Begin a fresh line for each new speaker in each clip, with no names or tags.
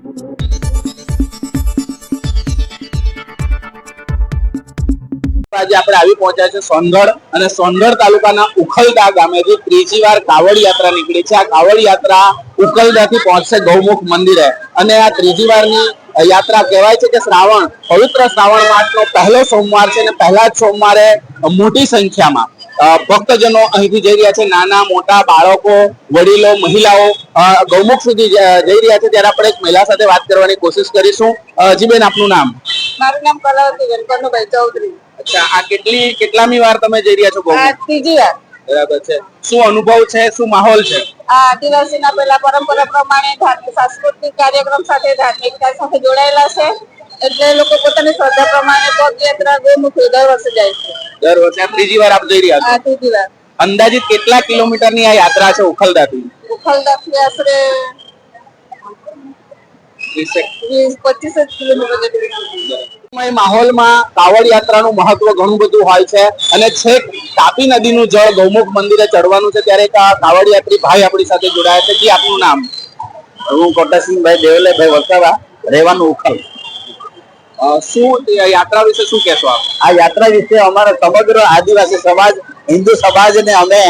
આજે આપણે આવી પહોંચ્યા છે સોનગઢ અને સોનગઢ તાલુકાના ઉખલદા ગામેથી ત્રીજી વાર કાવડ યાત્રા નીકળી છે। આ કાવડ યાત્રા ઉખલદાથી પહોંચશે ગૌમુખ મંદિરે અને આ ત્રીજી વારની યાત્રા કહેવાય છે કે શ્રાવણ પવિત્ર શ્રાવણ માસનો પહેલો સોમવાર છે અને પહેલા જ સોમવારે મોટી સંખ્યામાં ભક્તજનો અહીંથી જઈ રહ્યા છે। નાના મોટા બાળકો વડીલો મહિલાઓ ગૌમુખ સુધી જઈ રહ્યા છે। ત્યારે આપણે એક મહિલા સાથે વાત કરવાની કોશિશ કરીશું। જી બેન, આપનું નામ?
મારું નામ કલાવતી વેંકટભાઈ ચૌધરી।
અચ્છા, આ કેટલામી વાર તમે જઈ રહ્યા છો ગૌમુખ?
ત્રીજી વાર।
બરાબર છે। શું અનુભવ છે, શું માહોલ છે?
આ આદિવાસીના પેલા પરંપરા પ્રમાણે ધાર્મિક સાંસ્કૃતિક કાર્યક્રમ સાથે ધાર્મિકતા સાથે જોડાયેલા છે, એટલે લોકો પોતાની શ્રદ્ધા પ્રમાણે પદયાત્રા ગૌમુખ દર વર્ષે જાય છે।
દર વર્ષે આ ત્રીજી વાર આપ જઈ રહ્યા છો?
આ ત્રીજી વાર।
અંદાજિત કેટલા કિલોમીટરની આ યાત્રા છે ઉખલદાથી?
ઉખલદાથી આશરે 20-25 કિલોમીટર જેટલું।
માહોલમાં કાવડ યાત્રાનું મહત્વ ઘણું બધું હોય છે અને છેક તાપી નદીનું જળ ગૌમુખ મંદિરે ચડવાનું છે ત્યારે એક કાવડ યાત્રી ભાઈ આપણી સાથે જોડાયા છે। જી, આપનું નામ?
હું કોટાસિંહભાઈ દેવલેભાઈ વસાવા, રહેવાનું ઉખલ।
શું યાત્રા વિશે શું કહેશો આપ?
આ યાત્રા વિશે અમારા સમગ્ર આદિવાસી સમાજ, હિન્દુ સમાજને અમે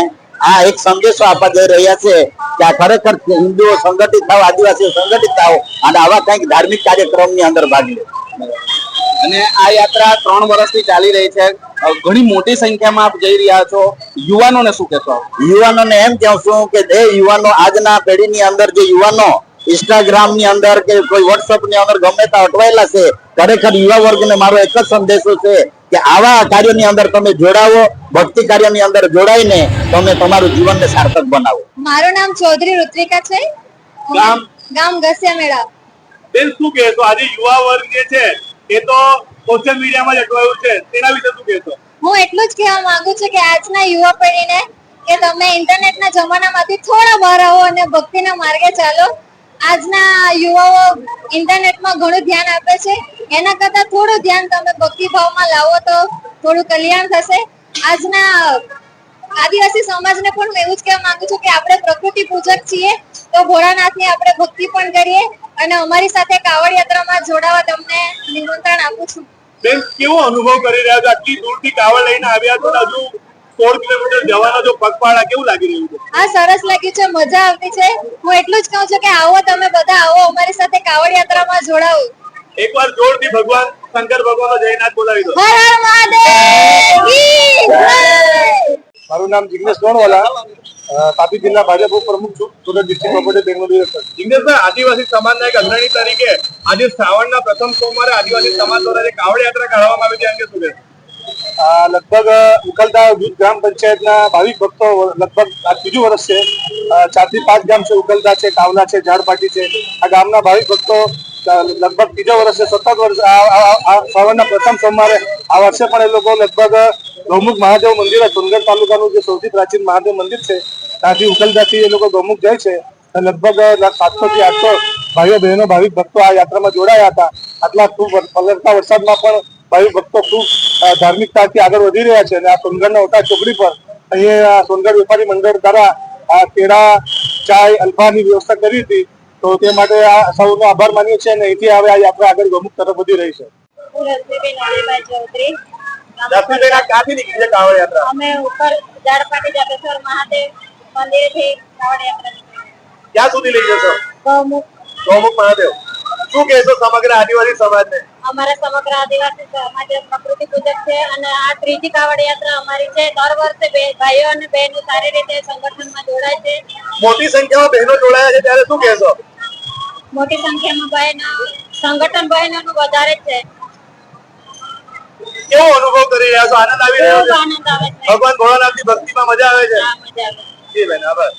આ એક સંદેશો આપવા જઈ રહ્યા છે કે આ ખરેખર હિન્દુઓ સંગઠિત થાવ, આદિવાસીઓ સંગઠિત થાવ અને આવા કંઈક ધાર્મિક કાર્યક્રમની અંદર ભાગ લે।
અને આ યાત્રા 3 વર્ષથી ચાલી રહી છે, ઘણી મોટી સંખ્યામાં આપ જઈ રહ્યા છો, યુવાનોને શું કહેશો?
યુવાનોને એમ કહું છું કે જે યુવાનો આજના પેઢીની અંદર જે યુવાનો ઇન્સ્ટાગ્રામ ની અંદર કે કોઈ વોટ્સઅપ ની અંદર ગમે ત્યાં અટવાયેલા છે, ખરેખર યુવા વર્ગને મારો એક જ સંદેશો છે કે આવા કાર્યોની અંદર તમે જોડાવો, ભક્તિ કાર્યની અંદર જોડાઈને તમે તમારું જીવનને સાર્થક બનાવો।
મારું નામ ચૌધરી ઋત્વિકા છે, ગામ ઘસિયામેળા।
બેન, શું કહેશો આજે યુવા વર્ગ જે છે એ તો સોશિયલ મીડિયામાં જ અટવાયું છે, તેના વિશે શું કહેશો?
હું એટલું જ કહેવા માંગુ છું કે આજના યુવા પેઢીને કે તમે ઇન્ટરનેટના જમાનામાંથી થોડા બહાર આવો અને ભક્તિના માર્ગે ચાલો। આજના યુવાઓ ઇન્ટરનેટમાં ઘણું ધ્યાન આપે છે, એના કરતાં થોડું ધ્યાન તમે ભક્તિભાવમાં લાવો તો થોડું કલ્યાણ થશે। આજના આદિવાસી સમાજને પણ હું એવું જ કહેવા માંગુ છું કે આપણે પ્રકૃતિ પૂજક છીએ, તો ભોળાનાથની આપણે ભક્તિ પણ કરીએ અને અમારી સાથે કાવડ યાત્રામાં જોડાવા તમને નિમંત્રણ આપું છું।
બેન, કેવો અનુભવ કરી રહ્યા છો? આટલી દૂરથી કાવડ લઈને આવ્યા છો, હજુ 16 કિલોમીટર જવાનો જો પગપાળા, કેવું લાગી રહ્યું છે?
હા, સરસ લાગ્યું છે, મજા આવતી છે। હું એટલું જ કહું છું કે આવો, તમે બધા આવો, અમારી સાથે કાવડ યાત્રામાં જોડાવો।
એકવાર જોરથી ભગવાન શંકર ભગવાનનો જયનાથ બોલાવી દો।
હર હર મહાદેવ કી જય।
મારું નામ જિગ્નેશ ડોણવાલા, તાપી જિલ્લા ભાજપ પ્રમુખ છું, સુરત ડિસ્ટ્રિક્ટ પ્રોપર્ટી બેંગ્લોર।
જિગ્નેશભાઈ, આદિવાસી સમાજના એક અગ્રણી તરીકે આજે શ્રાવણના પ્રથમ સોમવારે આદિવાસી સમાજ દ્વારા જે કાવડ યાત્રા કાઢવામાં આવી છે, અંગે શું કહેશો?
લગભગ ઉખલદા જૂથ ગ્રામ પંચાયતના ભાવિક ભક્તો લગભગ આ ત્રીજું વર્ષ છે, 4 થી 5 ગામ છે, ઉખલદા છે, કાવલા છે, ઝાડપાટી છે, આ ગામના ભાવિક ભક્તો લગભગ ત્રીજો વર્ષે 7 વર્ષ આ શ્રાવણના પ્રથમ સોમવારે આ વર્ષે પણ એ લોકો લગભગ ગૌમુખ મહાદેવ મંદિર, સોનગઢ તાલુકાનું જે સૌથી પ્રાચીન મહાદેવ મંદિર છે, ત્યાંથી ઉખલદાથી એ લોકો ગૌમુખ જાય છે। લગભગ 700 થી 800 ભાઈઓ બહેનો ભાવિક ભક્તો આ યાત્રામાં જોડાયા હતા। આટલા ખૂબ પલળતા વરસાદમાં પણ ભાવિક ભક્તો ખૂબ ધાર્મિકતાથી આગળ વધી રહ્યા છે અને આ સોનગઢના ઓટા ચોકડી પર અહીંયા સોનગઢ વેપારી મંડળ દ્વારા આ કેળા, ચાય, અલ્ફાની વ્યવસ્થા કરી હતી, તો તે માટે આ સૌનો આભાર માનીએ છીએ અને અહીંથી હવે આ યાત્રા આગળ ગૌમુખ તરફ વધી રહી છે।
ક્યાંથી નીકળી છે કાવડ યાત્રા?
અમે ઉપર ઝાડપાટી જાગેશ્વર મહાદેવ મંદિરેથી કાવડ યાત્રા નીકળી।
ક્યાં સુધી લઈ જશો?
ગૌમુખ
મહાદેવ। શું કહેશો સમગ્ર આદિવાસી સમાજને?
અમારા સમગ્ર આદિવાસી સમાજ પ્રકૃતિ પૂજક છે અને આ ત્રીજી કાવડ યાત્રા અમારી છે। દર વર્ષે ભાઈઓ અને બહેનો સારી રીતે સંગઠનમાં જોડાય છે।
મોટી સંખ્યામાં બહેનો જોડાયા છે, ત્યારે શું કહેશો?
મોટી સંખ્યામાં બહેનો, સંગઠન બહેનોનું વધારે છે।
કેવો અનુભવ કરી રહ્યા છો? આનંદ આવી રહ્યો છે?
આનંદ આવે છે।
ભગવાન ભોળાનાથની ભક્તિમાં મજા આવે છે?
મજા આવે છે।
જી બેન, આભાર।